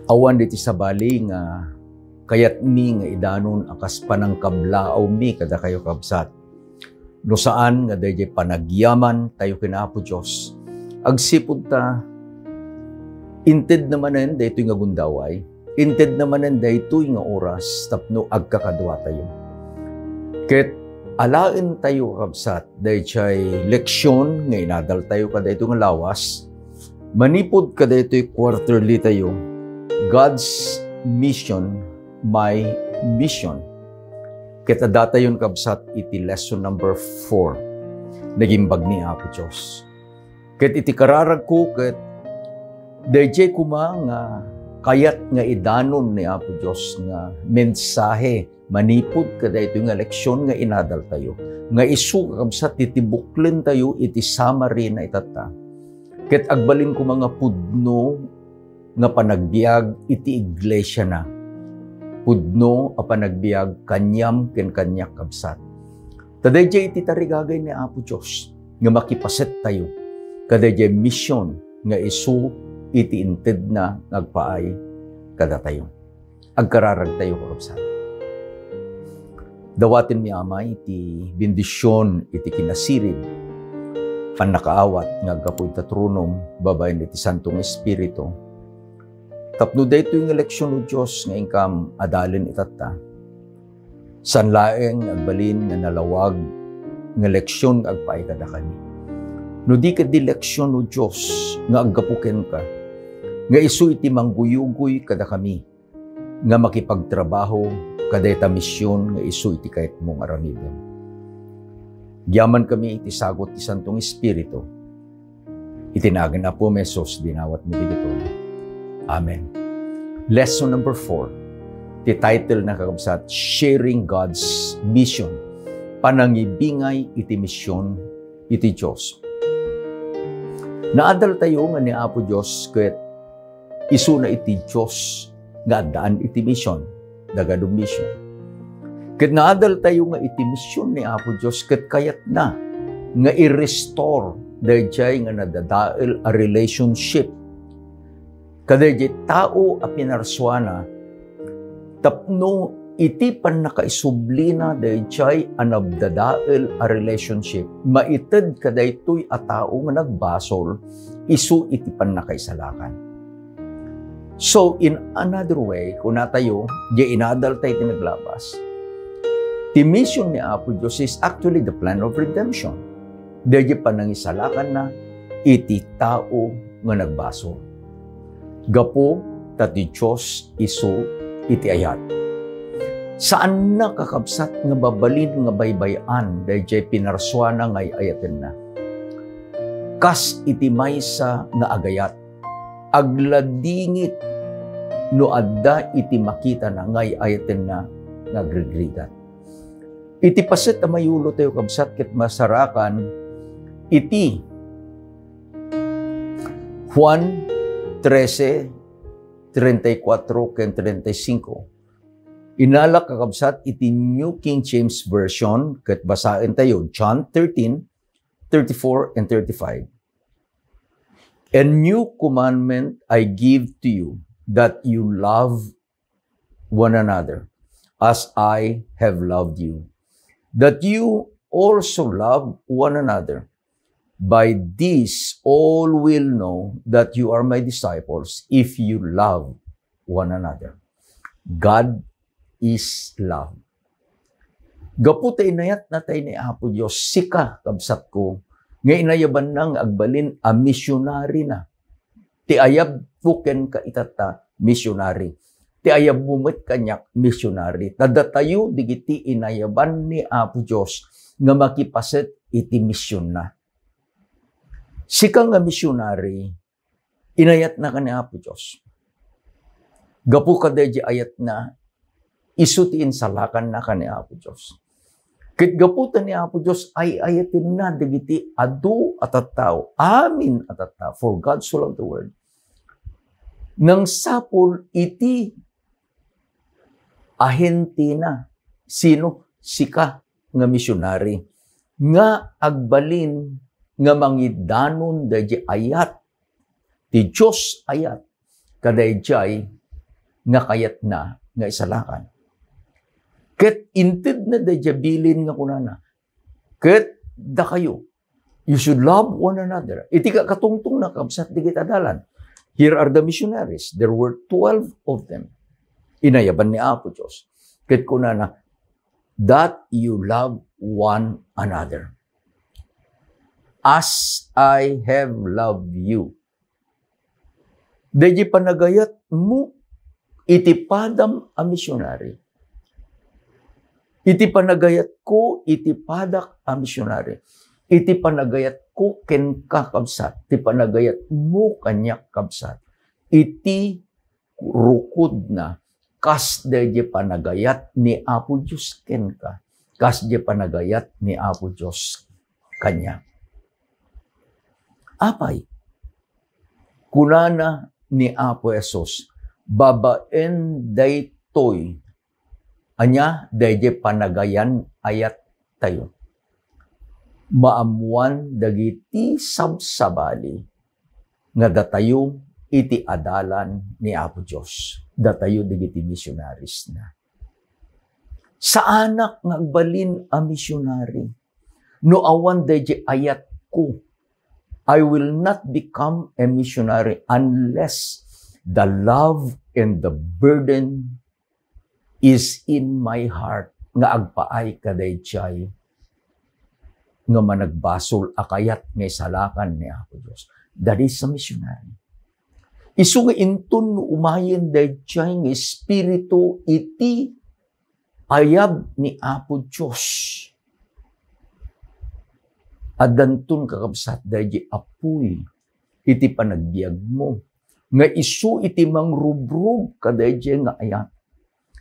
Awan diti sa bali nga kayat mi nga idanon akas panangkablaaw mi kada kayo kabsat. No saan nga dayjay panagyaman tayo kina Apo Dios. Agsipud ta inted namanen daytoy nga gundaway, inted namanen daytoy nga oras tapno agkakadwa tayo. Ket alaen tayo kabsat dayjay leksyon nga inadal tayo kadaytoy nga lawas. Manipod kadaytoy quarterly tayo. God's mission, my mission. Kita data yun kabsat iti lesson number 4. Nagimbag ni Apo Diyos. Ket iti kararag ko ket dayjay kuma nga kayat nga idanon ni Apo Diyos nga mensahe manipod kadayto nga leksyon nga inadal tayo. Nga isu kabsat iti buklen tayo iti summary na itata. Ket agbalin ko mga pudno nga panagbiag iti iglesia na. Pudno a panagbiag kanyam ken kanyak kabsat. Tadayjay iti tarigagay ni Apo Dios nga makipaset tayo. Kadayjay mission nga isu iti inted na nagpaay kada tayo. Agkararag tayo kabsat. Dawatin mi Ama iti bendisyon iti kinasirid panakaawat nga gapoy ta tronom babaen iti Santong Espiritu. Tapno dayto yung eleksyon ng Diyos nga ingkam adalin itata. Sanlaeng agbalin nga nalawag nga leksyon agpaay kada kani. No di ka di leksyon ng Diyos nga aggapuken ka, nga isu iti mangguyugoy kada kami, nga makipagtrabaho kada ita misyon nga isu iti kahit mong aramiden. Giyaman kami iti sagot ti Santong Espiritu. Itinagan na po mesos dinawat mi digito. Amen. Lesson number 4. The title na kakabsat, Sharing God's Mission. Panangibingay iti misyon iti Diyos. Naadal tayo nga ni Apo Diyos ket isu na iti Diyos nga daan iti mission. Dagadong mission. Ket naadal tayo nga iti misyon ni Apo Diyos ket kayat na nga i-restore dayjay nga nadadael a relationship. Kadayjay tao a pinarswana tapno iti pan nakaisublina dayjay anabdadael a relationship maited kadaytoy a tao nga nagbasol isu iti pan nakaisalakan. So in another way kung natayo di inadal tayo tinaglabas, the mission ni Apo Diyos is actually the plan of redemption. Dayjay pan nangisalakan na iti tao nga nagbasol. Gapo tati Diyos isu iti ayat. Saan na kakabsat nga babalin nga baybayan dayjay pinarswana nga ayaten na. Kas iti maysa nga agayat. Agladingit no adda iti makita na nga ayaten na nagrigrigat. Iti paset na mayulo tayo kabsat ket masarakan iti Juan 13, 34 ken 35. Inalak kakabsat iti New King James Version ket basaen tayo John 13, 34 and 35. A new commandment I give to you, that you love one another as I have loved you, that you also love one another. By this, all will know that you are my disciples if you love one another. God is love. Gapu tayo inayat na tayo ni Apo Diyos, sika, kabsat ko, nga inayaban nang agbalin a missionary na. Ti ayab puken ka itata, missionary. Ti ayab bumit kanyak, missionary. Tadatayo, digiti inayaban ni Apo Diyos, nga makipaset iti misyon na. Sika nga missionary, inayat na ka ni Apo Diyos. Gapu ka dayjay ayat na, isutiin salakan na ka ni Apo Diyos. Kit gaputan ni Apo Diyos ay ayatin na digiti adu at ataw, amin at ataw, for God so loved the world. Nang sapol iti ahentina, sino? Sika nga missionary. Nga agbalin nga mangidanon dayjay ayat ti Diyos ayat kadayjay nga kayat na nga isalakan. Ket inted na dayabilin nga kunana. Ket da kayo, you should love one another. Iti ka katungtong na kabsat di kita dalan. Here are the missionaries. There were 12 of them. Inayaban ni Apo Diyos. Ket kunana, that you love one another. As I have loved you. Dayi panagayat mo, iti padam a missionary. Iti panagayat ko, iti padak a missionary. Iti panagayat ko ken kakabsat. Iti panagayat mo kanyak kabsat. Iti rukod na kas dayi panagayat ni Apo Diyos ken ka. Kas dayi panagayat ni Apo Diyos kanya. Apay, kunana ni Apo Esos, babaen daytoy, anya dayi panagayan ayat tayo. Maamuan dagiti sabsabali nga datayo iti adalan ni Apo Diyos. Datayo dagiti missionaries na. Sa anak nga agbalin a missionary, no awan dayi ayat ko, I will not become a missionary unless the love and the burden is in my heart nga agpaay kadayjay nga managbasol akayat nga isalakan ni Apo Diyos. That is a missionary. Isu nga intun no umayen dayjay nga espiritu iti ayab ni Apo Diyos. Adantun kakabsat dayjay apuy iti panagbiag mo. Nga isu iti mangrubrub kadayjay nga ayat.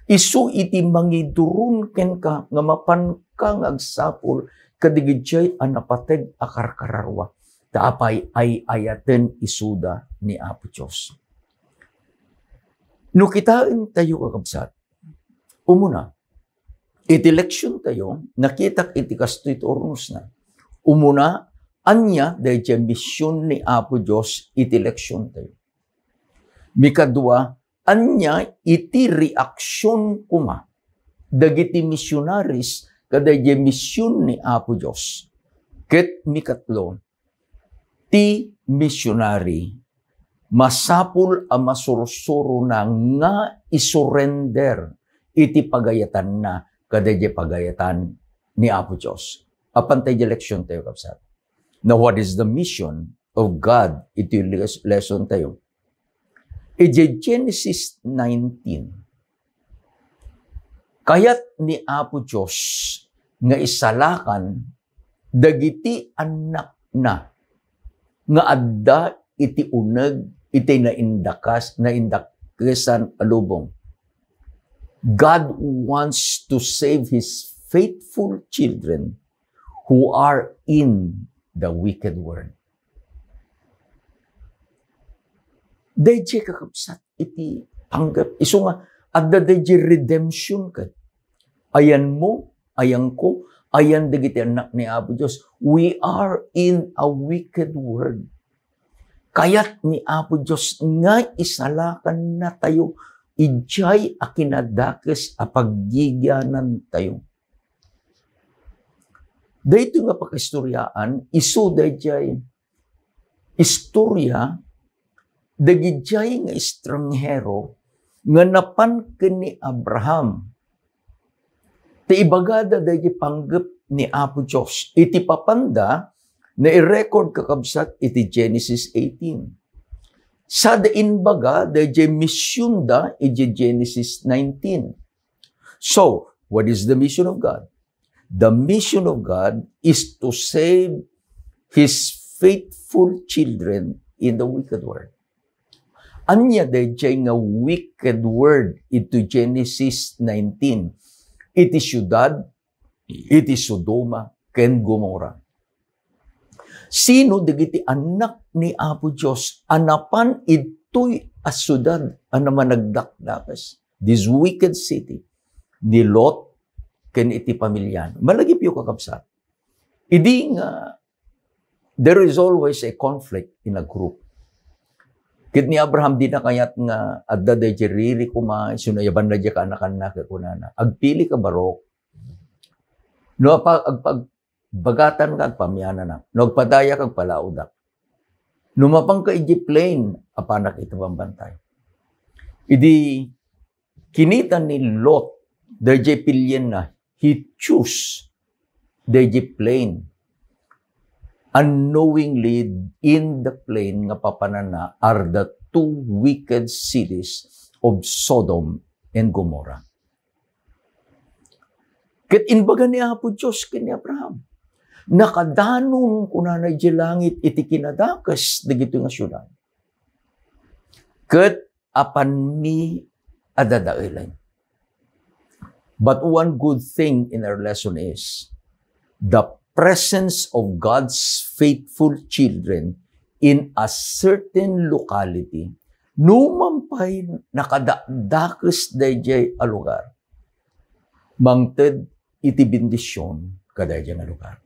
Isu iti mangidurun ken ka nga mapan ka nga agsapol kadigidjay anapateg akarkararwa. Taapay ay ayaten isuda ni Apo Diyos. No kitain tayo kakabsat, umuna, iti leksyon tayo, nakitak iti kastoy tornos na. Umuna, anya dayjay misyon ni Apo Diyos iti leksyon tayo. Mikadua, anya iti reaksyon kuma dagiti missionaries kadayjay misyon ni Apo Diyos. Ket mikatlo, ti missionary masapul a masursuro na nga isurrender iti pagayatan na kadayjay pagayatan ni Apo Diyos. Apan tayo leksyon tayo kapsat. Now, what is the mission of God? Ito yung lesson tayo. Genesis 19. Kayat ni Apo Diyos nga isalakan dagiti anak na nga adda iti uneg iti naindakasan alubong. God wants to save His faithful children who are in the wicked world. Dayjay kakabsat iti panggap. Isu nga, adda dayjay redemption ka. Ayan mo, ayan ko, ayan dagiti anak ni Apo Diyos. We are in a wicked world. Kayat ni Apo Diyos nga isalakan na tayo. Ijay a kinadakes a paggigyanan tayo. Dayto nga pagkastoryaan, isu dayjay istorya dagijay nga estranghero nga napan ken ni Abraham. Ti ibagada dayjay panggep ni Apo Diyos. Iti papanda na i-record kakabsat iti Genesis 18. Sa dain baga dayjay misyon da iti Genesis 19. So, what is the mission of God? The mission of God is to save His faithful children in the wicked world. Anya dayjay nga wicked word ito Genesis 19. Iti syudad, iti Sodoma, ken Gomorrah. Sino dagiti anak ni Apo Diyos anapan ito'y a syudad anaman nagdakdakas. This wicked city ni Lot ken iti pamilyan. Malagip yung kakabsat. Idi nga there is always a conflict in a group. Kit ni Abraham di na kayat nga adda day riri kuma sunayaban na ka anakan na kunana. Agpili ka barok. No agpagbagatan ka agpamyana na. No agpadaya kag palaudak. Numapang ka iji plain apanak ito bantay. Idi kinita ni Lot day pilyen na he choose day plain. Unknowingly in the plain nga papanana are the two wicked cities of Sodom and Gomorrah. Ket inbaga ni Apo Diyos kini Abraham. Nakadanon kuna na di langit iti kinadakas dagito nga syudad. Ket apan mi adadailan. But one good thing in our lesson is the presence of God's faithful children in a certain locality, numampay nakadakis dayjay a lugar, mangted iti bendisyon kadayjay nga lugar.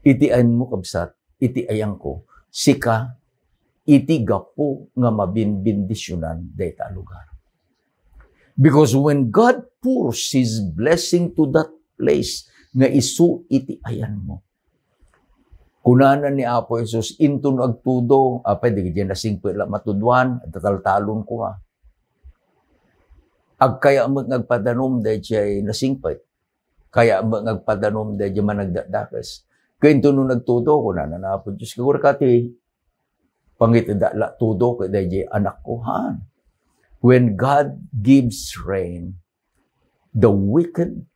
Iti ayan mo kabsat, iti ayang ko, sika, iti gapo nga mabinbindisyonan dayta lugar. Because when God pours His blessing to that place, nga isu iti ayan mo. Kunana ni Apo Jesus, into no agtudo, pwede ka nasing pwela matudwan, at tataltalon ko ha. Agkaya magpadanom dahil siya nasingpit. Kaya magpadanom dahil siya managdadakas. Kaya into no nagtudo, kunana na Apo Jesus, kagur kati, pangitidala tudo, kaya dahil siya anak ko ha. When God gives rain, the wicked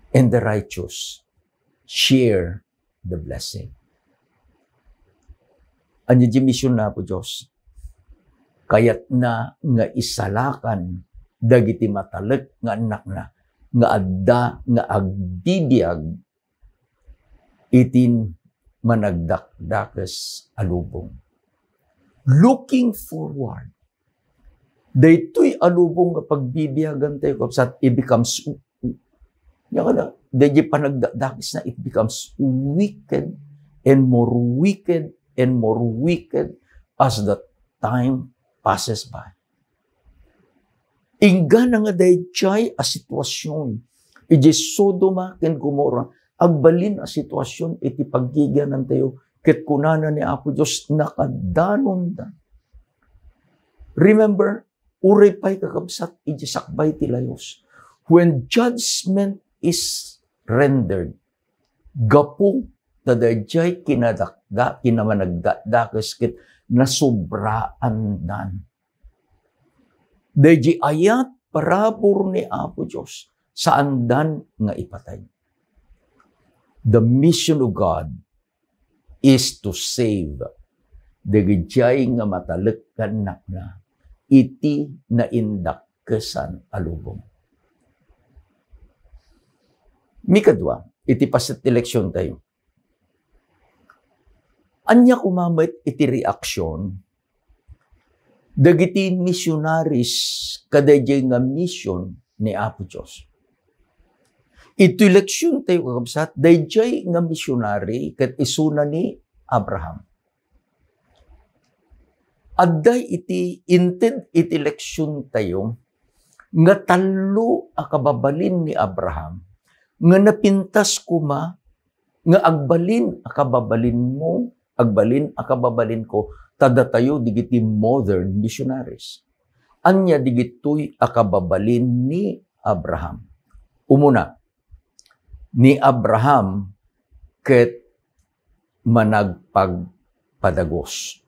and the righteous share the blessing. Anya di mission na po Diyos. Kayat na nga isalakan dagiti matalek nga anak na nga adda nga agbibiyag itin managdakdakes alubong. Looking forward. Daytoy alubong nga pagbibiyagan tayo kapsat it becomes dahil panagdadakis na it becomes wicked and more wicked and more wicked as the time passes by. Ingga na nga dahil chay a sitwasyon. Iji Sodoma and Gomorrah, agbalin a sitwasyon iti paggiganan tayo ket kunana ni Apo Diyos nakadanon da. Remember, uray pa'y kakabsat iji sakbay tilayos. When judgment is rendered, gapo tadayjay kinadakda, kinamanagdakdas kit nasubraan dan. Dayjay ayat parabor ni Apo Diyos saan dan nga ipatay. The mission of God is to save dayjay nga matalekkan na iti na indakkesan alubong. Mikadwa, iti pasit eleksyon tayo. Anya kumamit iti reaksyon, dagiti missionaries kadayjay nga mission ni Apo Diyos. Iti eleksyon tayo kakabsat, dayjay nga missionary kat isuna ni Abraham. Adday iti inted iti eleksyon tayo, nga talo akababalin ni Abraham, nga napintas kuma, nga agbalin akababalin mo, agbalin akababalin ko, tada tayo digiti modern missionaries. Anya digito'y akababalin ni Abraham. Umuna, ni Abraham ket managpagpadagos.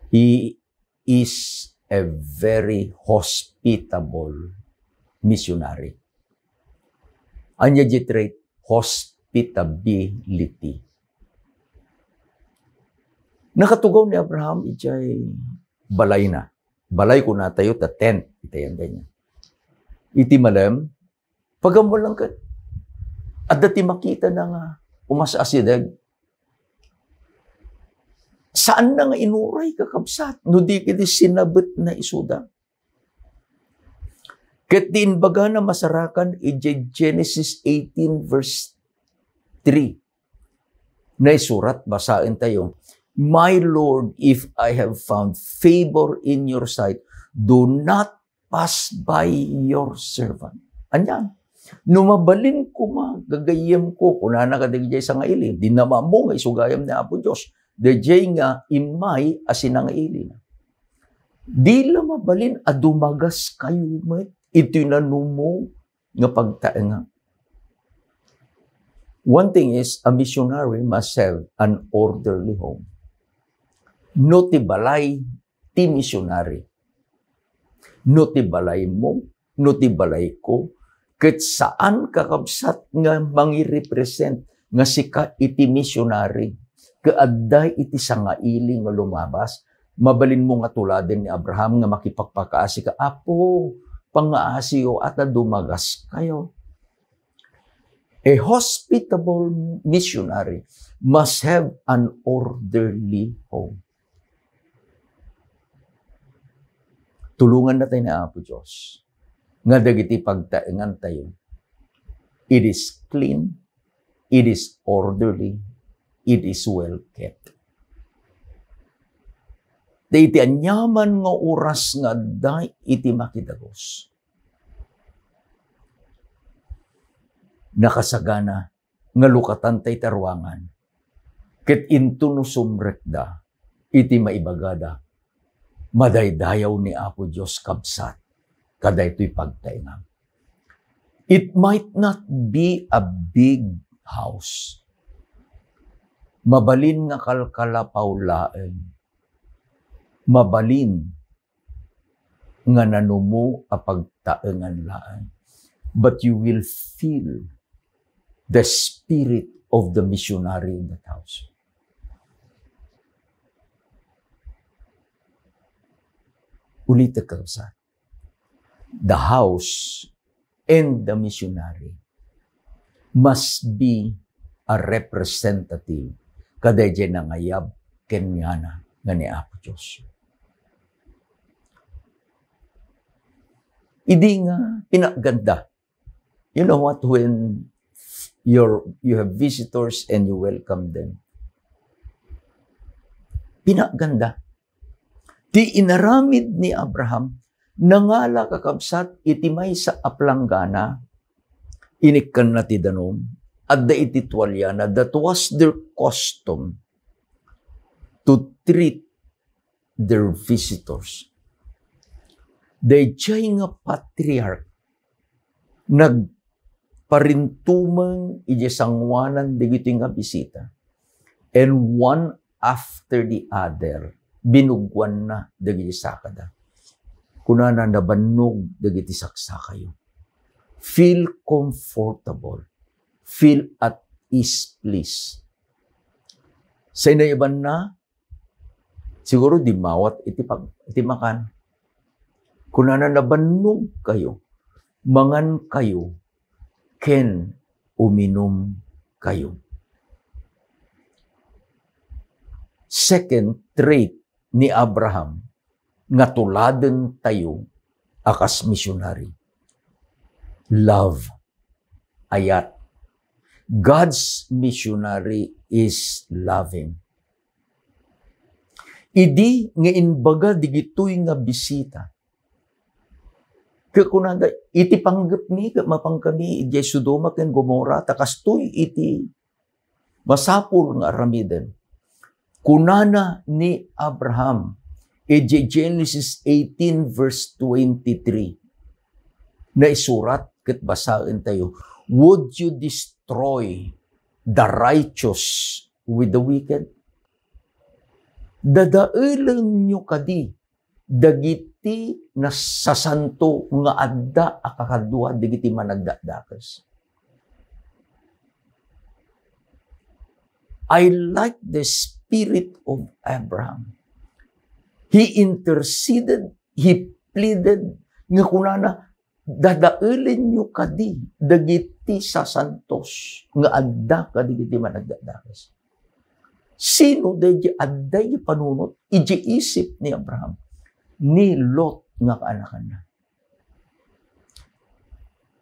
He is a very hospitable missionary. Anya trait hospitability. Nakatugaw ni Abraham, ijay balay na. Balay ko na tayo, ta tent. Itayan ganyan. Iti malem, pagamo lang ka, at dati makita na nga, umasasidag. Saan na nga inuray kakabsat? No di kiti sinabot na isuda. Ket din baga na masarakan, ijay Genesis 18 verse 3. Na isurat, basain tayo. My Lord, if I have found favor in your sight, do not pass by your servant. Anyan. Numabalin ko gagayem ko, kunana ka dagijay sa nga ilim, di naman mo nga isugayam ni Apo Diyos, dagijay nga imay asin nga ilim. Di la mabalin, adumagas kayo met, itinanumo nga pagtaenga. One thing is, a missionary must have an orderly home. No ti balay, ti missionary. No ti balay mo, no ti balay ko, ket saan kakabsat nga mangi-represent nga sika iti missionary, kaadday iti sangaili nga lumabas, mabalin mo nga tuladin ni Abraham nga makipagpakaasi ka, Apo, pangaasiyo at dumagas kayo. A hospitable missionary must have an orderly home. Tulungan natin na Apo Diyos. Nga dagiti pagtaengan tayo. It is clean, it is orderly, it is well kept. Iti anyaman nga oras nga day iti makidagos. Nakasagana nga lukatan tay tarwangan. Ket into no sumrekda iti maibagada. Madaydayaw ni Apo Diyos kabsat. Kada ito'y pagtaingang. It might not be a big house. Mabalin nga kalkalapawlaen. Mabalin nga nanumo a pagtaengan laan. But you will feel the spirit of the missionary in that house. Ulit ka sa the house and the missionary must be a representative kada dyan nangayab kenyana nga ni Apo Diyos. Idi nga pinaganda. You know what, when you have visitors and you welcome them, pinaganda. Di inaramid ni Abraham, nangala kakabsat itimay sa aplanggana, inikkan na ti danom, at da iti tuwalyana, that was their custom to treat their visitors. Dayjay nga patriarch, nagparintumang ijasangwanan digiti nga bisita, and one after the other, binugwan na dagiti sakada. Kunana nabannog dagiti saksa kayo. Feel comfortable. Feel at ease, please. Sa inayaban na, siguro di mawat iti makan. Kunana nabannog kayo, mangan kayo, ken uminom kayo. Second trait ni Abraham, nga tuladen tayo akas missionary. Love. Ayat. God's missionary is loving. Idi nga inbaga digitoy nga bisita. Kakunanda, iti panggap ni, mapangkami, iti Sodoma ken Gomora, takastoy iti masapul nga aramiden. Kunana ni Abraham, Genesis 18 verse 23, na isurat ket basaen tayo, would you destroy the righteous with the wicked? Dadaelan nyo kadi, dagiti na sasanto nga adda akakadwa, dagiti managdadakas. I like the spirit of Abraham. He interceded, he pleaded, nga kunana, dadaelin nyo kadi, dagiti sasantos, nga adda kadigiti managdadakas. Sino dahi adday panunot, iji isip ni Abraham, ni Lot nga kaanakan na.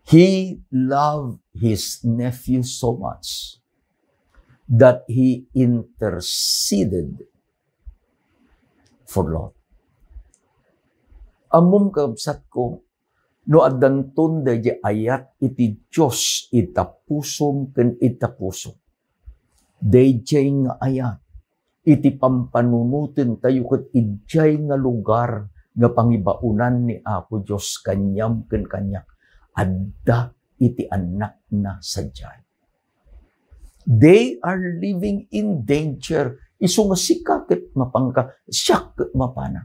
He loved his nephew so much that he interceded for Lot. Amom kabsat ko, no adanton dahi ayat iti Diyos itapusom ken itapusom. Dahi nga ayat, iti pampanunutin tayo ket ijay nga lugar nga pangibaunan ni Apo Diyos kanyam ken kanyak. Adda iti anak na sadyay. They are living in danger. Isu nga sikakit mapangka, siyak ket mapana.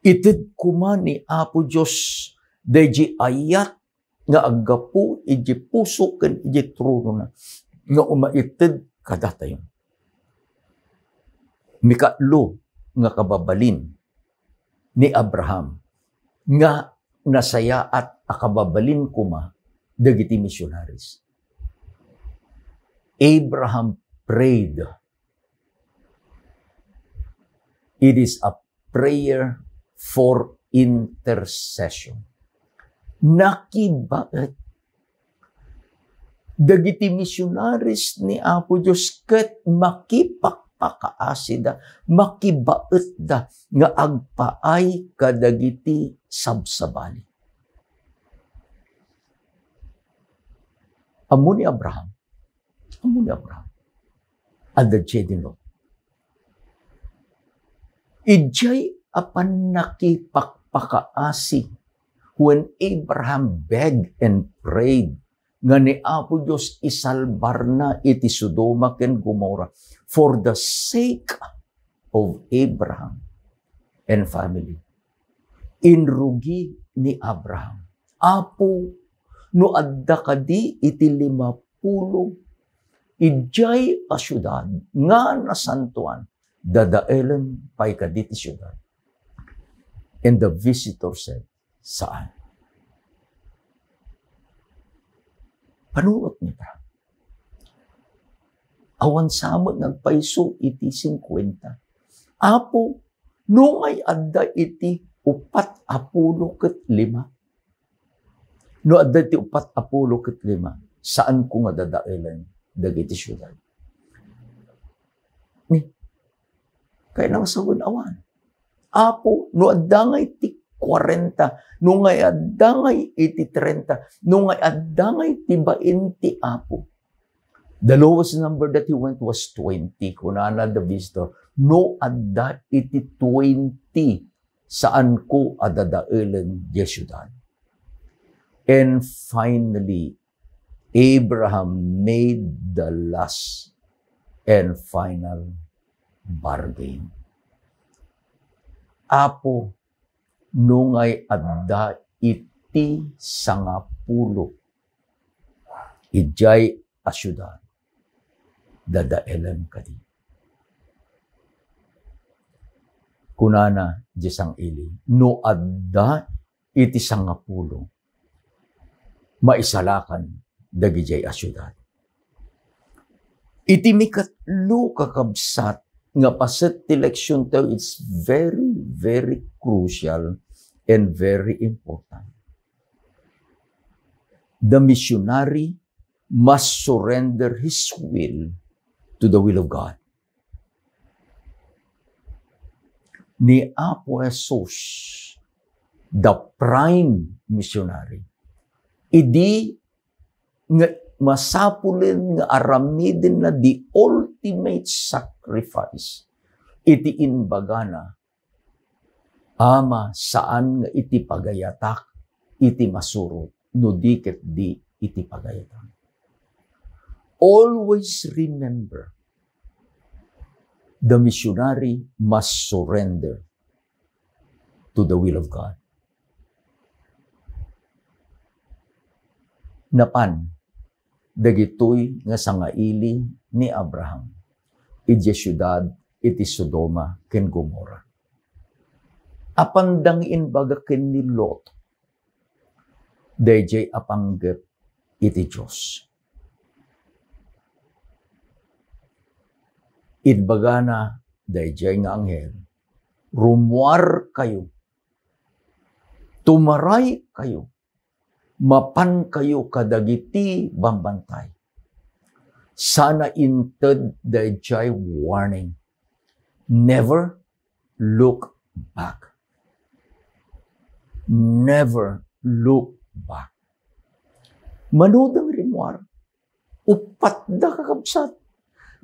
Itid kuma ni Apo Diyos, dahi ayat nga aggapu, iji puso, ken iji trono na, nga umaitid kadatayon. Mikatlo nga kababalin ni Abraham, nga nasaya at akababalin kuma, dagiti missionaries. Abraham prayed. It is a prayer for intercession. Nakibaet. Dagiti missionaries ni Apo Diyos ket makipakpakaasida, makibaet da nga agpaay kadagiti sabsabali. Amo ni Abraham. Adda din Lot. Ijay apan nakipakpakaasi when Abraham begged and prayed nga ni Apo Diyos isalbar na iti Sodoma ken Gomorrah for the sake of Abraham and family. Inrugi ni Abraham, Apo, no adda kadi iti 50 ijay a syudad nga nasantuan, dadaelen pay kaditi syudad. And the visitor said, saan? Panuot nita. Awan samot nagpaiso iti 50. Apo, nungay adda iti 4-5. No adda iti 4-5, saan ko nga dadaelen dagiti syudad? Kaya nang sawon awan. Apo, no adangay ti 40, no ngay adangay iti 30, no ngay adangay ti 20, Apo. The lowest number that he went was 20. Kunana the visitor, no adda iti 20, saan ko adadaelen di syudad. And finally, Abraham made the last and final bargain. Apo, nungay adda iti 10, ijay a syudad, dadaelen kadi. Kunana, jesang ili, no adda iti 10, maisalakan dagijay a syudad. Iti mikatlo kakabsat nga paset ti leksyon tayo, it's very, very crucial and very important. The missionary must surrender his will to the will of God. Ni Apo Jesus, the prime missionary, idi nga masapulin nga aramidin na the ultimate sacrifice. Iti inbagana, Ama, saan nga iti pagayatak, iti masurot, no diket di iti pagayatak. Always remember, the missionary must surrender to the will of God. Napan, dagitoy nga sangaili ni Abraham, iti syudad, iti Sodoma, ken Gomorrah. Apandangin baga ken ni Lot, dayjay apanggep iti Diyos. Idbagana, dayjay nga anghel, rumuar kayo, tumaray kayo, mapan kayo kadagiti bambantay. Sana inted dayjay warning. Never look back. Never look back. Manood ang rimwar. Upat da kakabsat.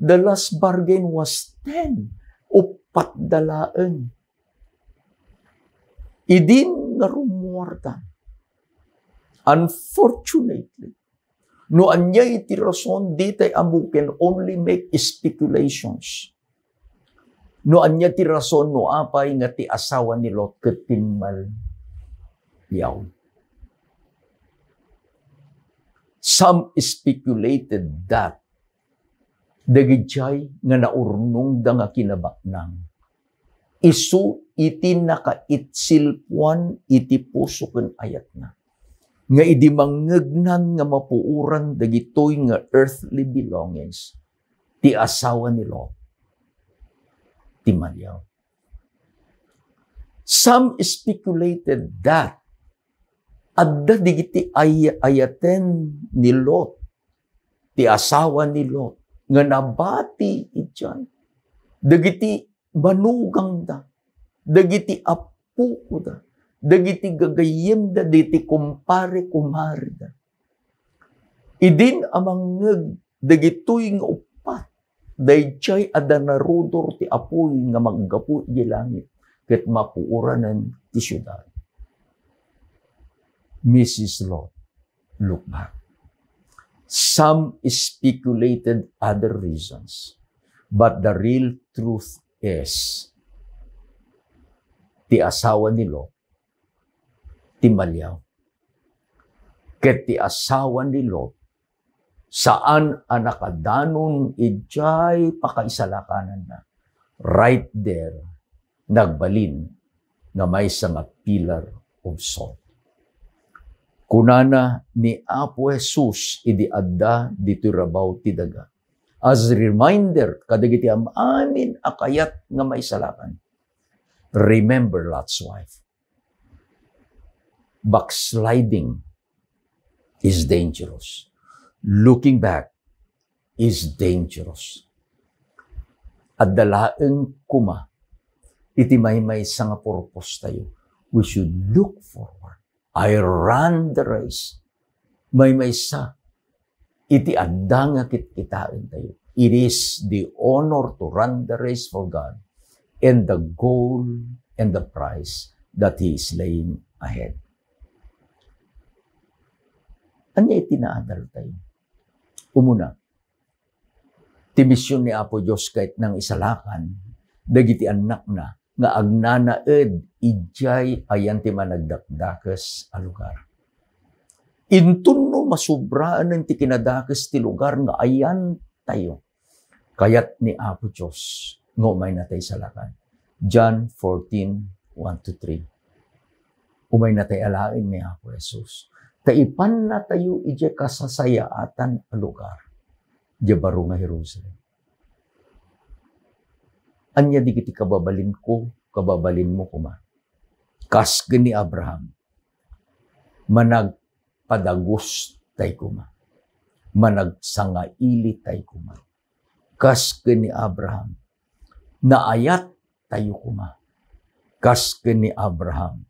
The last bargain was 10. Upat dalaan. Idin nga rumwarta. Unfortunately, no anya iti rason, di tayo amu can only make speculations. No anya ti rason, no apay nga ti asawa ni Lot katimal yaw. Some speculated that dagijay nga naurnong da nga kinabaknang. Isu iti nakaitsilpuan iti puso ken ayat na. Nga idi mangegnan nga mapuuran dagitoy nga earthly belongings ti asawa ni Lot ti malyaw. Some speculated that adda digiti ayaten ni Lot ti asawa ni Lot nga nabati ityan dagiti manugang da dagiti apu ko da dagiti gagayem da diti kumpare kumare da idin amangeg dagitoy nga upat dayjay adda narudor ti apoy nga maggapu di langit ket mapuuranan ti syudad. Mrs. Lot, look back. Some speculated other reasons, but the real truth is, ti asawa ni Lot, ti malyaw. Ket ti asawa ni Lot, saan anakadanon ijay pakaisalakanan na. Right there, nagbalin nga may nga pillar of salt. Kunana ni Apo Jesus idi adda dito rabaw ti daga. As reminder, kadagiti amin akayat nga maisalakan. Remember Lot's wife. Backsliding is dangerous. Looking back is dangerous. At dalaeng kuma, iti may sa nga purpose tayo. We should look forward. I run the race. May sa iti adda nga kitkitain tayo. It is the honor to run the race for God and the goal and the prize that He is laying ahead. Anya itinaadal tayo? Umuna, ti misyon ni Apo Diyos kahit nang isalakan, dagiti anak na, nga agnanaed, ijay ayan ti managdakdakes a lugar. Intun no masubraan ng ti kinadakes ti lugar nga ayan tayo. Kayat ni Apo Diyos, nga umay na tayo salakan. John 14:1-3. Umay na tayo alain ni Apo Jesus. Taipan na tayo ijay kasasayaatan a lugar. Diya baro nga Jerusalem. Anya di kiti kababalin ko, kababalin mo kuma. Kas ni Abraham, managpadagos tay kuma. Managsangaili tay kuma. Kas ni Abraham, naayat tayo kuma. Kas ni Abraham,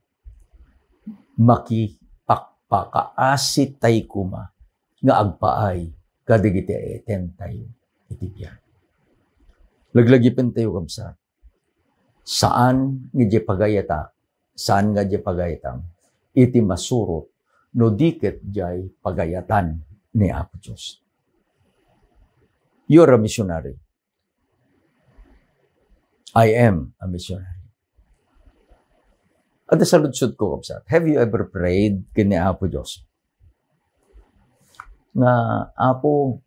makipakpakaasi tay kuma, nga agpaay, kadigiti eten tayo itibyan. Laglagipin tayo kabsa. Saan nga di pagayata? Saan nga di pagayatang? Iti masurot no diket jay pagayatan ni Apo Diyos. You're a missionary. I am a missionary. At sa lutsod ko kabsa, have you ever prayed kini Apo Diyos? Nga Apo,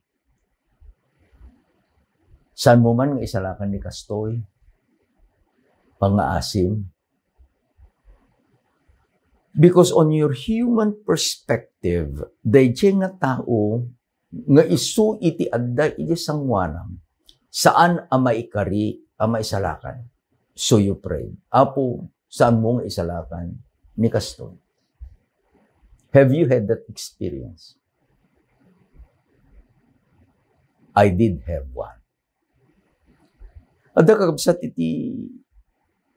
saan mo man nga isalakan ni Kastoy, pangaasim. Because on your human perspective, dayjay nga tao, nga isu iti adda iti sangwanam, saan ama ikari, ama isalakan. So you pray. Apo, saan mo nga isalakan ni Kastoy? Have you had that experience? I did have one. Adda kakabsat iti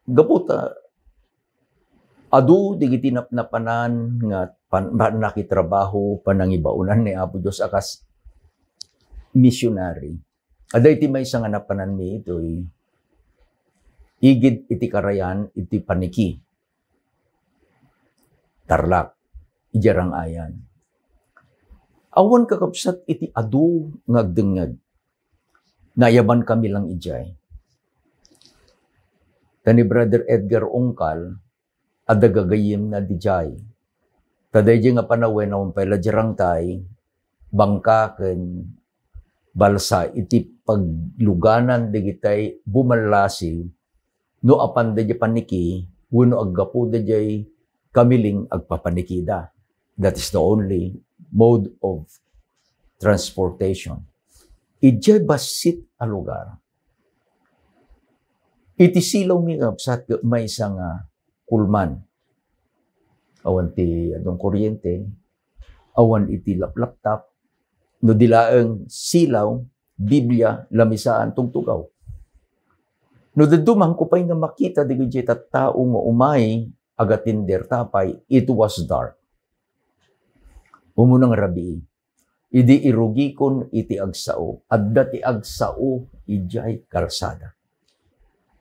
gaputa, adu digitinap na panan nga nakitrabaho panangibaunan ni Apo Dios akas missionary. Aday ti may nga napanan mi ito'y igid iti karayan iti paniki. Tarlak, ijarang ayan. Awan kakapsat iti adu ngagdengag. Nayaban kami lang ijay. Tani Brother Edgar Ongkal, adagagayim na dijay. Taday nga panawen na umpay lajarang tay, bangka ken balsa iti pagluganan digitay bumalasi, no apan da paniki, wano aggapu da kamiling agpapanikida. That is the only mode of transportation. Ijay basit a lugar. Iti silaw mi kapsat may isang kulman. Awan ti adong kuryente, awan iti laplaptap, no dilaeng silaw, Biblia, lamisaan tungtugaw. No dadumang ko pa'y nga makita di gujay tattao nga umay agatinder tapay, it was dark. Umunang rabi, idi irugikon iti agsao, adda ti agsao ijay karsada.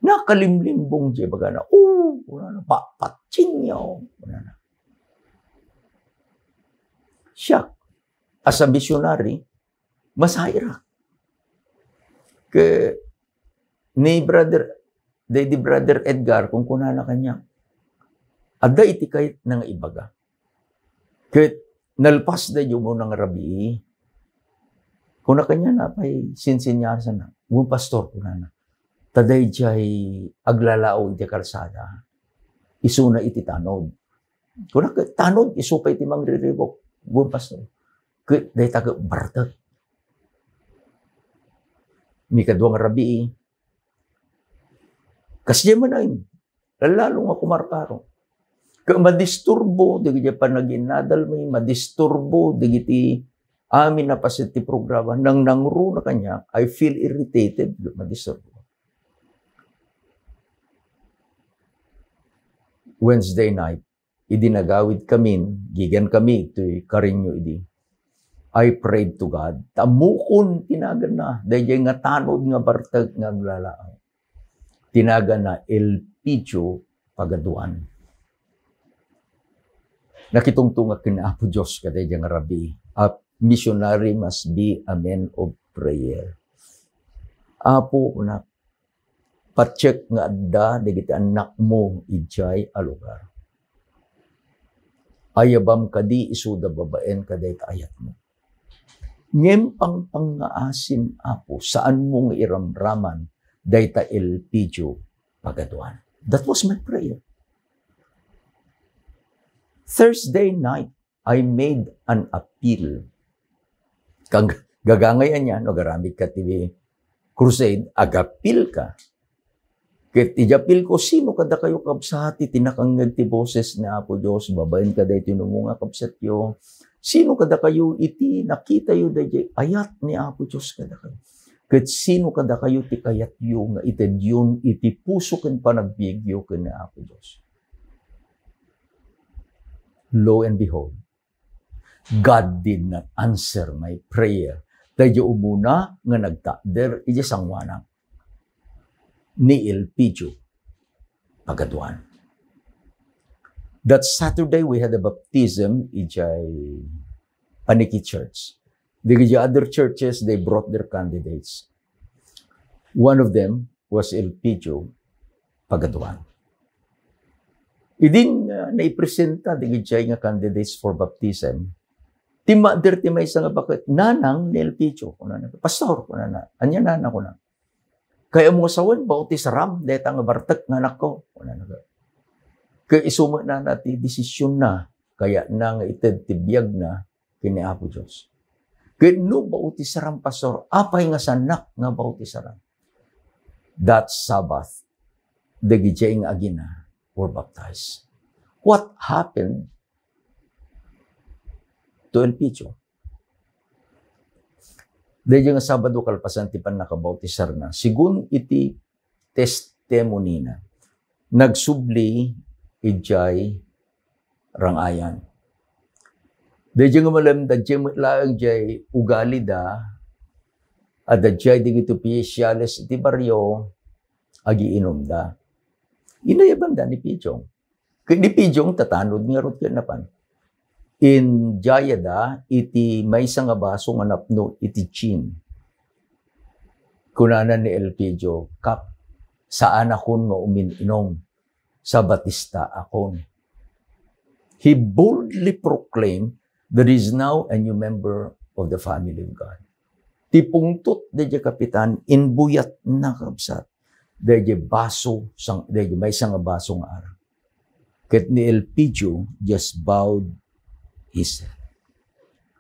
Nakalimlimbong jay baga na, wala na, papatsinyaw, wala na. Siya, as a missionary, masahira. Ke, ni Brother Edgar, kung kunana kanya, ada iti kahit nang ibaga. Ke, nalpas da yung mo ng rabi, kung na kanya na, pa'y sinsinyasa na, yung pastor kunana, taday jay aglalao iti karsada, isuna iti tanod. Kung na tanod, iso pa iti mangriribok, yung pastor. Day taga bartag. May kadwang rabi, kasi man ay, lalo nga kumarparo. Kung madisturbo, digiti panaginadal may madisturbo, digiti amin na pasiti programa, nang nangro na kanya, I feel irritated, madisturbo. Wednesday night, idinagawid kami, gigan kami, ito'y karinyo idi. I prayed to God. Tamukon tinagan na. Dahil nga tanod nga bartag nga aglalaaw. Tinagan na El Picho Pagaduan. Nakitungtunga kinaapo Diyos ka dahil nga rabi. A missionary must be a man of prayer. Apo, una, pacheck nga adda, dahil anak mo ijay alugar. Ayabam kadi isuda babaen kaday ayat mo. Ngem pang pangaasim apo, saan mong iramraman, dayta El Picho Pagaduan. That was my prayer. Thursday night, I made an appeal. Kang gagangayan niya, no, garamit ka TV crusade, agapil ka. Ket ijapil ko, sino kada kayo kabsati, tinakangag ti boses ni Apo Diyos, babayin ka dahi tinumunga kabsat yo. Sino kada kayo iti, nakita yo dahi, ayat ni Apo Diyos kada kayo. Ket sino kada kayo ti kayat yo, nga ited yun, iti puso ken panagbiegyo ken ni Apo Diyos. Lo and behold, God did not answer my prayer. Dahi umuna nga nagtakder, iti sangwanang ni El Picho Pagaduan. That Saturday, we had a baptism in Paniki Church. The other churches, they brought their candidates. One of them was El Picho Pagaduan. Idin naipresenta di nga candidates for baptism. Ti may isang bakit nanang ni El Picho. Pastor, anya nana ko na. Kaya mo sawan, bautis ram, dahil ang bartak nga anak ko. Kaya isuma na natin, desisyon na, kaya na nga ited tibiyag na, kini Apo Diyos. Kaya no bautis ram, pastor, apay nga sanak nga bautis ram. That Sabbath, the gijay nga agina, were baptized. What happened to El Picho? Dahil nga Sabado kalpasan ti pan nakabautisar na, sigun iti testimony na, nagsubli ijay rangayan. Dadya nga malam, dadya lang jay ugali da, at dadya digito piyasyales iti baryo, agiinom da. Inayaban da ni Pijong. Kaya ni Pijong tatanod nga rot kanapan. In jaya da, iti may nga baso nga napno iti chin. Kunanan ni El Pijo, kap, saan akon nga umininom? Sa Batista akon. He boldly proclaimed, there is now a new member of the family of God. Tipungtot dadya kapitan, inbuyat na kabsat. Dadya baso, dadya may nga baso nga araw. Ket ni El Pijo just bowed his head.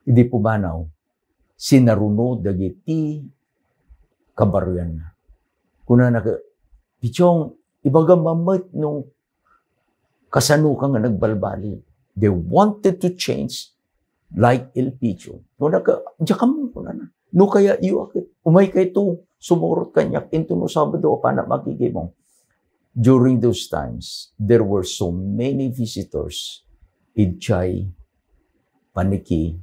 Hindi po banaw, sinaruno dagiti kabaruyan na. Kuna na, Pichong, ibaga mamit nung kasanukan nga nagbalbali. They wanted to change like El Pijo. Kuna ka, diya ka mo, kuna na. No kaya iyo akit, umay kay to, sumurot kanyak, into no Sabado, paano makikimong. During those times, there were so many visitors in Chay, Paniki,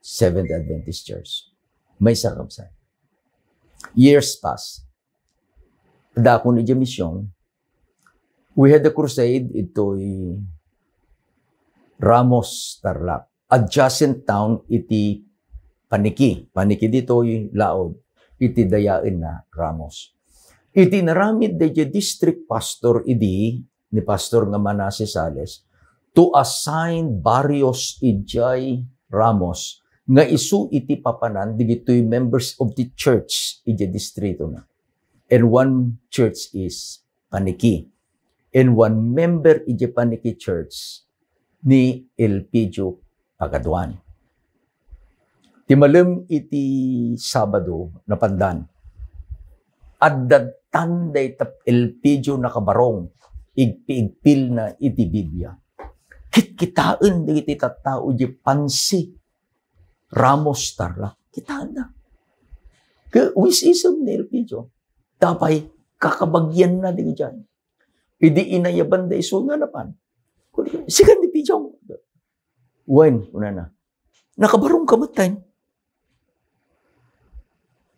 Seventh Adventist Church. May sakamsay. Years passed. Dako ni mission, we had a crusade, ito'y Ramos, Tarlac. Adjacent town, iti Paniki. Paniki dito yung laod. Iti dayain na Ramos. Iti naramid da district pastor idi, ni Pastor nga Manase Sales, to assign barrios ijay Ramos, nga isu iti papanan, digito'y members of the church, iti distrito na. And one church is Paniki. And one member iti Paniki church, ni El Pijo Pagaduan. Timalem iti Sabado na pandan. At tanday tap El Pijo nakabarong, igpil na iti Biblia. Kitkitaan di iti tattao di pansi, Ramos Tarlac. Kitaan na. Wisisam ni El Pijo. Tapay kakabagyan na di dyan. Idi inayaban da iso nga napan. Sigan ni Pijo. When, una na. Nakabarong kamatay.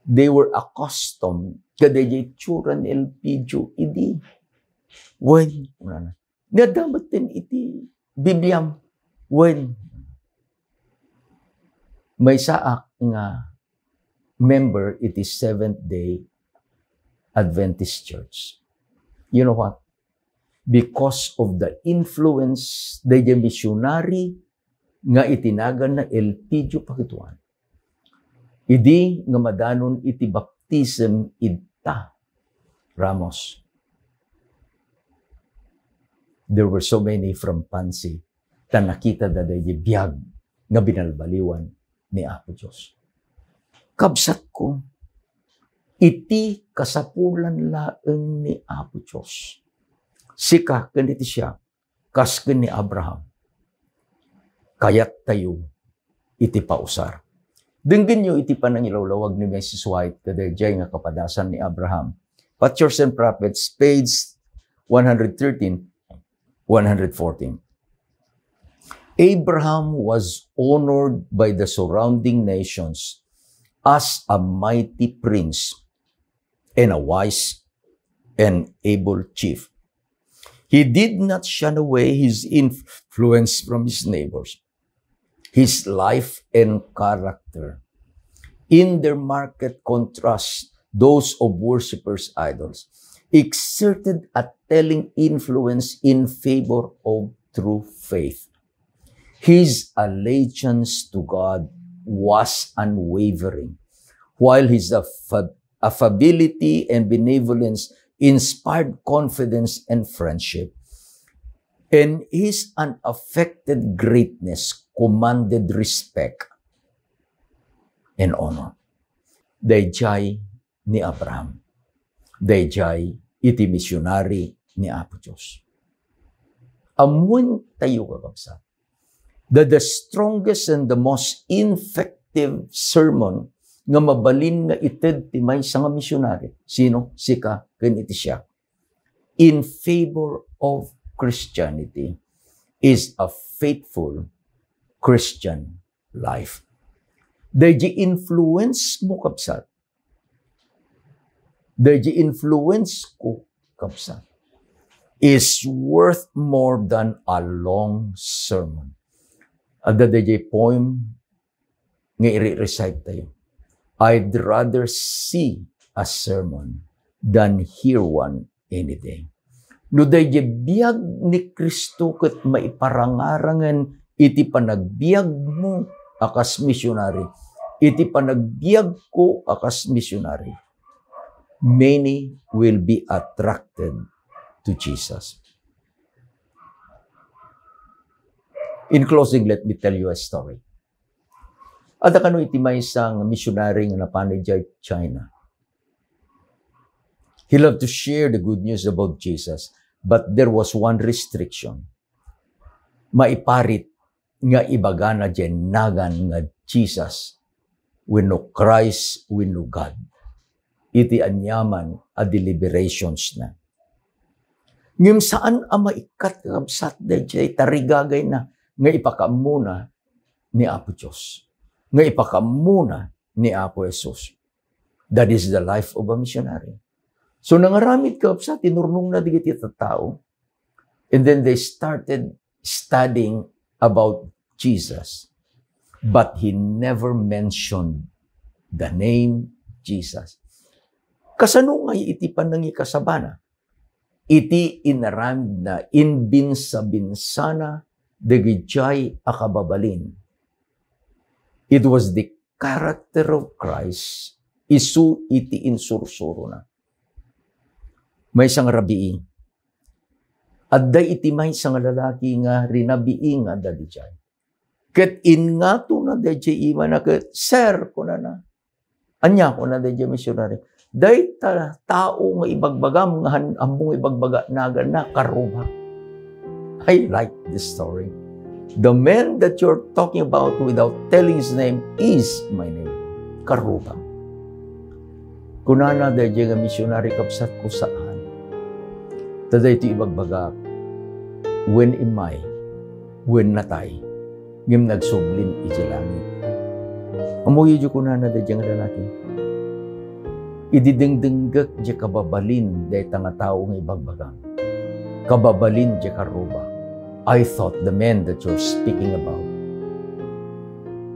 They were accustomed kada jay tsuran El Pijo idi. When, una na. Nadamat din iti Bibliam. When, may saak nga member iti Seventh-day Adventist Church. You know what? Because of the influence da jay missionary nga itinagan na El Pijo Pakituan. Idi nga madanon iti baptism idta Ramos. There were so many from Pansi na nakita da dahi biyag nga binalbaliwan ni Apo Diyos. Kabsat ko, iti kasapulan laeng ni Apo Diyos. Sika kaniti siya, kasken ni Abraham. Kayat tayo iti pausar. Dinggin nyo iti panangilawlawag ni Mrs. White kadayjay nga kapadasan ni Abraham. Patriarchs and Prophets, page 113, 114. Abraham was honored by the surrounding nations as a mighty prince and a wise and able chief. He did not shun away his influence from his neighbors. His life and character, in their marked contrast, those of worshippers' idols, exerted a telling influence in favor of true faith. His allegiance to God was unwavering, while his affability and benevolence inspired confidence and friendship. And his unaffected greatness commanded respect and honor. Dayjay ni Abraham. Dayjay iti missionary ni Apo Diyos. Amun tayo kakabsat. The strongest and the most effective sermon nga mabalin nga ited ti may nga missionary. Sino? Sika, ken iti siya. in favor of Christianity is a faithful Christian life. Dahil influence mo kapsat. Dahil influence ko kapsat is worth more than a long sermon. At dahil poem nga i-recite tayo. I'd rather see a sermon than hear one any day. No dahil biyag ni Kristo kat maiparangarangan iti panagbiag mo akas missionary. Iti panagbiag ko akas missionary. Many will be attracted to Jesus. In closing, let me tell you a story. At kano iti may isang missionary nga napanay dyan China. He loved to share the good news about Jesus, but there was one restriction. Maiparit nga ibaga na dyan nagan nga Jesus wenno Christ wenno God. Iti anyaman a deliberations na. Ngem saan ang maikat kabsat dayjay tarigagay na nga ipakamuna ni Apo Diyos. Nga ipakamuna ni Apo Jesus. That is the life of a missionary. So nangaramid kabsat tinurnong na digiti tao. And then they started studying about Jesus. But he never mentioned the name Jesus. Kasano nga iti panangi kasabana? Iti inaramid na inbinsa-binsana dagijay akababalin. It was the character of Christ isu iti insursuro na. May isang rabii. Adda iti may isang lalaki nga rinabii nga dadijay. Ket ingato na dadijay ima na ket, Sir, kuna na. Anya ko na dadijay missionary. Day tao nga ibagbagam nga ambong ibagbaga naga na karuba. I like this story. The man that you're talking about without telling his name is my name. Karuba. Kunana dadya nga missionary kapsat ko saan. Taday ito ibagbaga. When imay, when natay, ngim nagsublin iti langit. Amoy yu kunana dadya nga lalaki. Ididingdinggak di kababalin day tanga tao nga ibagbaga. Kababalin di karuba. I thought the man that you're speaking about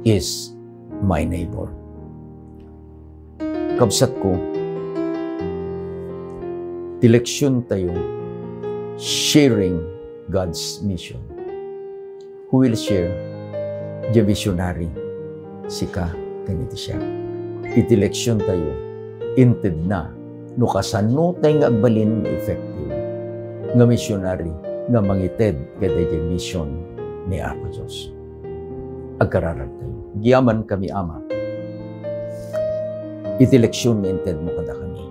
is my neighbor. Kabsat ko, dileksyon tayo, sharing God's mission. Who will share? The visionary. Sika, ganito siya. Itileksyon tayo, inted na, no kasano tayo nga agbalin effective, nga missionary, nga mangited kada yung mission ni Apo Diyos. Agkararag tayo. Giyaman kami, Ama. Itileksyon na inted mo kada kami.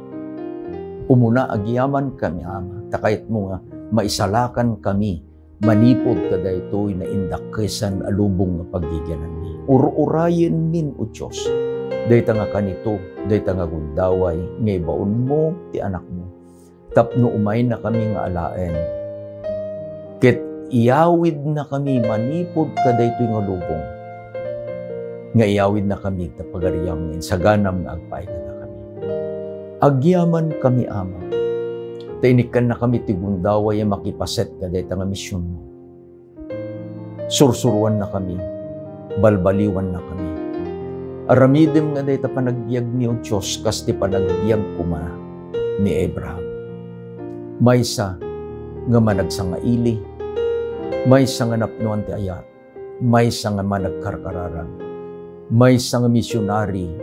Umuna, agyaman kami, Ama. Takayat mo nga, maisalakan kami, manipod kada ito'y na indakisan alubong na pagigyanan ni. Ur-urayin min, O Diyos. Dahita nga kanito, dahita nga gundaway, ngay baon mo, ti anak mo. Tapno umay na kami nga alaen. Ket iyawid na kami, manipod kada ito'y nga lubong. Nga iyawid na kami, tapagariyam ngayon, sa ganam nga agpay kada kami. Agyaman kami, Ama. Tainikan na kami, tigundaway, makipaset kada ito nga misyon mo. Sursuruan na kami, balbaliwan na kami. Aramidem nga dahita panagbiag ni o Diyos, kasti panagbiag kuma ni Abraham. Maysa nga managsangaili, maysa nga napnuan ti ayat, maysa nga managkarkararan, maysa nga misyonary,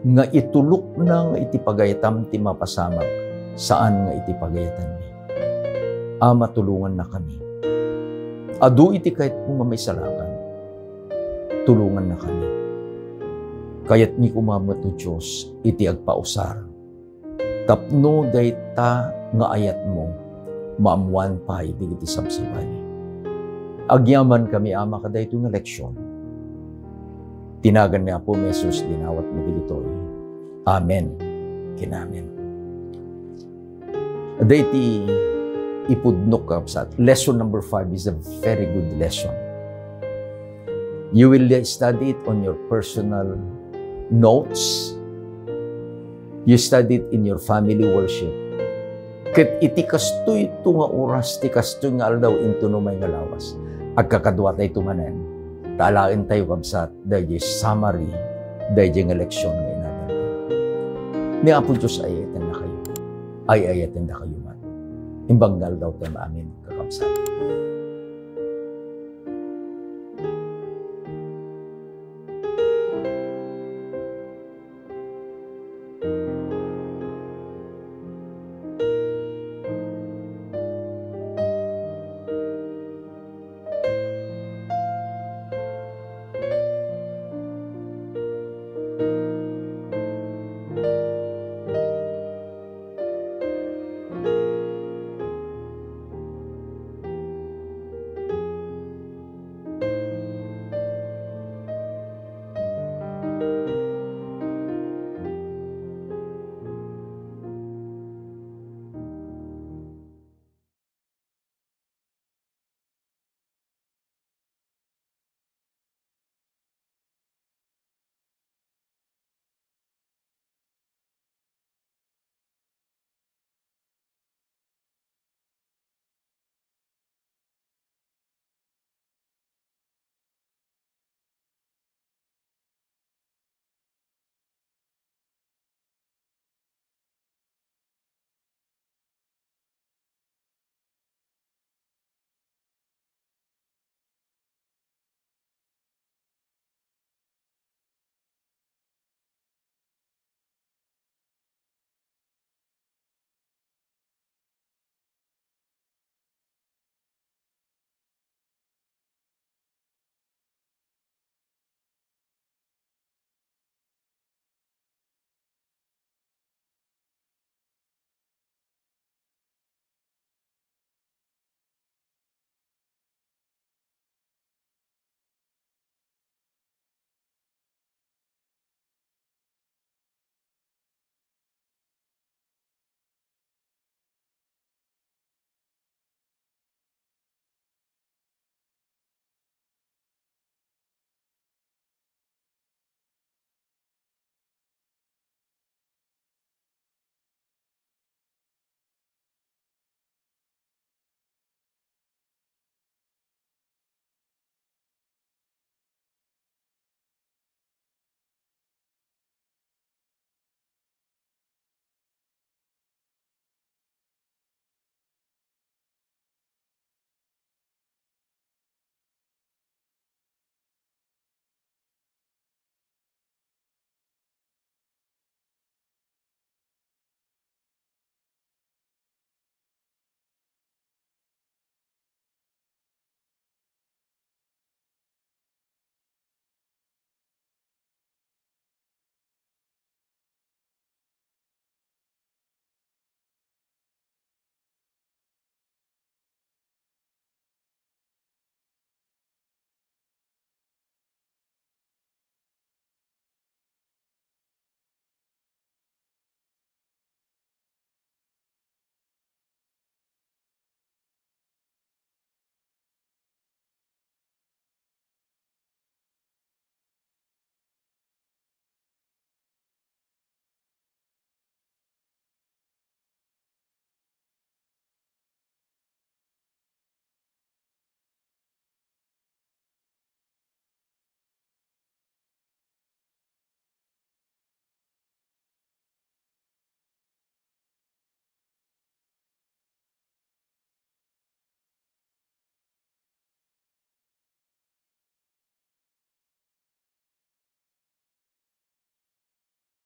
nga itulok na nga iti pagayatam ti mapasamag, saan nga iti pagayatan mi. Ama, tulungan na kami. Adu iti kahit kung mamaysalakan, tulungan na kami. Kayat mi kumamot o Diyos, iti agpausar. Tapno dayta nga ayat mo, maamuan pa iti iti sabsabay. Agyaman kami, Ama, kada ito nga leksyon. Tinagan niya po, Jesus, dinawat mo dilitoy. Amen. Kinamen. Ada iti ipudnok kakabsat. Lesson number 5 is a very good lesson. You will study it on your personal notes. You study it in your family worship. Ket iti kastoy ito nga oras, ti kastoy nga aldaw into no may nga lawas. Agkakadwa tayo tumanen, taalain tayo kabsat, dahil summary, dahil nga leksyon nga inatin. Ni Apo Diyos ayatin na kayo. Ayatin na kayo man. Imbanggal daw tayo maamin kakabsat.